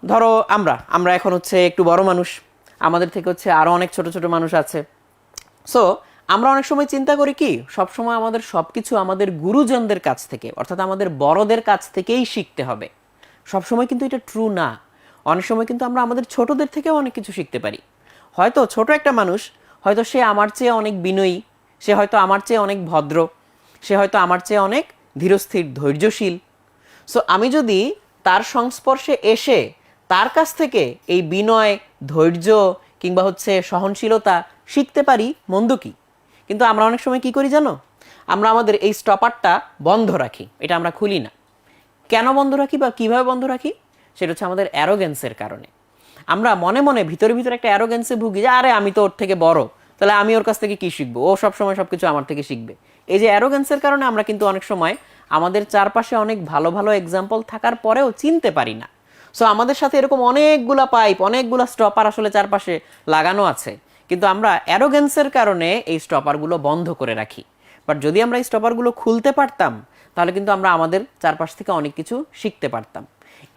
ধরো আমরা আমরা এখন হচ্ছে একটু বড় মানুষ, আমাদের থেকে হচ্ছে আরো অনেক ছোট ছোট মানুষ আছে। সো আমরা অনেক সময় চিন্তা করি কি সবসময় আমাদের সবকিছু আমাদের গুরুজনদের কাছ থেকে অর্থাৎ আমাদের বড়দের কাছ থেকেই শিখতে হবে। সবসময় কিন্তু এটা ট্রু না। অনেক সময় কিন্তু আমরা আমাদের ছোটদের থেকেও অনেক কিছু শিখতে পারি। হয়তো ছোট একটা মানুষ, হয়তো সে আমার চেয়ে অনেক বিনয়ী, সে হয়তো আমার চেয়ে অনেক ভদ্র, সে হয়তো আমার চেয়ে অনেক ধীরস্থির ধৈর্যশীল। সো আমি যদি তার সংস্পর্শে এসে তার কাছ থেকে এই বিনয়, ধৈর্য কিংবা হচ্ছে সহনশীলতা শিখতে পারি, মন্দ কি? কিন্তু আমরা অনেক সময় কি করি জানো, আমরা আমাদের এই স্টপারটা বন্ধ রাখি, এটা আমরা খুলি না। কেন বন্ধ রাখি বা কিভাবে বন্ধ রাখি? সেটা হচ্ছে আমাদের অ্যারোগেন্সের কারণে। আমরা মনে মনে ভিতরে ভিতরে একটা অ্যারোগেন্সে ভুগি যে আরে আমি তো ওর থেকে বড়, তাহলে আমি ওর কাছ থেকে কি শিখবো, ও সবসময় সবকিছু আমার থেকে শিখবে। এই যে অ্যারোগেন্সের কারণে আমরা কিন্তু অনেক সময় আমাদের চারপাশে অনেক ভালো ভালো এক্সাম্পল থাকার পরেও চিনতে পারি না। সো আমাদের সাথে এরকম অনেকগুলা পাইপ, অনেকগুলা স্টপার আসলে চারপাশে লাগানো আছে, কিন্তু আমরা অ্যারোগেন্সের কারণে এই স্টপারগুলো বন্ধ করে রাখি। বাট যদি আমরা এই স্টপারগুলো খুলতে পারতাম, তাহলে কিন্তু আমরা আমাদের চারপাশ থেকে অনেক কিছু শিখতে পারতাম।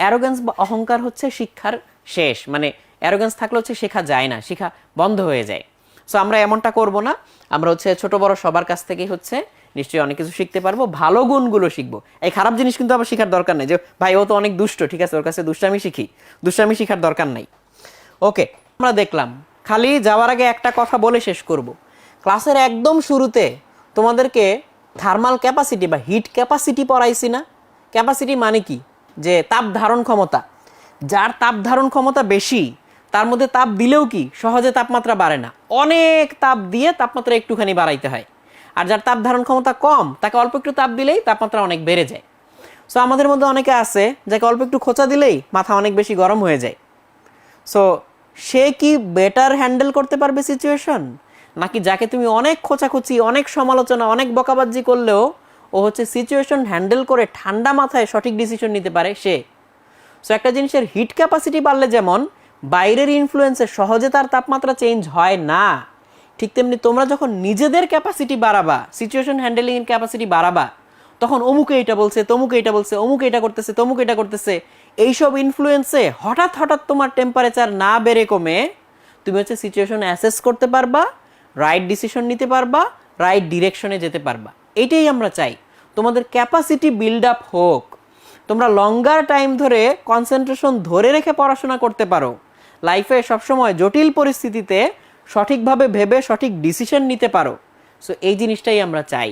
অ্যারোগেন্স বা অহংকার হচ্ছে শিক্ষার শেষ, মানে অ্যারোগেন্স থাকলে হচ্ছে শেখা যায় না, শেখা বন্ধ হয়ে যায়। সো আমরা এমনটা করব না, আমরা হচ্ছে ছোট বড় সবার কাছ থেকেই হচ্ছে নিশ্চয়ই অনেক কিছু শিখতে পারবো, ভালো গুণগুলো শিখবো। এই খারাপ জিনিস কিন্তু আবার শেখার দরকার নেই, যে ভাই ও তো অনেক দুষ্ট, ঠিক আছে ওর কাছে দুষ্টামি শিখি, দুষ্টামি শেখার দরকার নাই। ওকে, আমরা দেখলাম। খালি যাওয়ার আগে একটা কথা বলে শেষ করব। ক্লাসের একদম শুরুতে তোমাদেরকে থার্মাল ক্যাপাসিটি বা হিট ক্যাপাসিটি পড়াইছি না? ক্যাপাসিটি মানে কি? যে তাপ ধারণ ক্ষমতা। যার তাপ ধারণ ক্ষমতা বেশি, তার মধ্যে তাপ দিলেও কি সহজে তাপমাত্রা বাড়ে না, অনেক তাপ দিয়ে তাপমাত্রা একটুখানি বাড়াইতে হয়। আর যার তাপ ধারণ ক্ষমতা কম, তাকে অল্প একটু তাপ দিলেই তাপমাত্রা অনেক বেড়ে যায়। সো আমাদের মধ্যে অনেকে আছে যাকে অল্প একটু খোঁচা দিলেই মাথা অনেক বেশি গরম হয়ে যায়। সো সে কি বেটার হ্যান্ডেল করতে পারবে সিচুয়েশন, নাকি যাকে তুমি অনেক খোঁচাখুচি, অনেক সমালোচনা, অনেক বকাবাজি করলেও ও হচ্ছে সিচুয়েশন হ্যান্ডেল করে ঠান্ডা মাথায় সঠিক ডিসিশন নিতে পারে সে? সো একটা জিনিসের হিট ক্যাপাসিটি বাড়লে যেমন বাইরের ইনফ্লুয়েন্সে সহজে তার তাপমাত্রা চেঞ্জ হয় না, ঠিক তেমনি তোমরা যখন নিজেদের ক্যাপাসিটি বাড়াবা, সিচুয়েশন হ্যান্ডেলিং এর ক্যাপাসিটি বাড়াবা, তখন অমুকে এটা বলছে, তমুকে এটা বলছে, অমুকে এটা করতেছে, তমুকে এটা করতেছে, এইসব ইনফ্লুয়েন্সে হঠাৎ হঠাৎ তোমার টেম্পারেচার না বেড়ে কমে তুমি হচ্ছে সিচুয়েশন অ্যাসেস করতে পারবা, রাইট ডিসিশন নিতে পারবা, রাইট ডিরেকশনে যেতে পারবা। এটাই আমরা চাই, তোমাদের ক্যাপাসিটি বিল্ড আপ হোক, তোমরা লঙ্গার টাইম ধরে কনসেন্ট্রেশন ধরে রেখে পড়াশোনা করতে পারো, লাইফে সবসময় জটিল পরিস্থিতিতে সঠিকভাবে ভেবে সঠিক ডিসিশন নিতে পারো। সো এই জিনিসটাই আমরা চাই।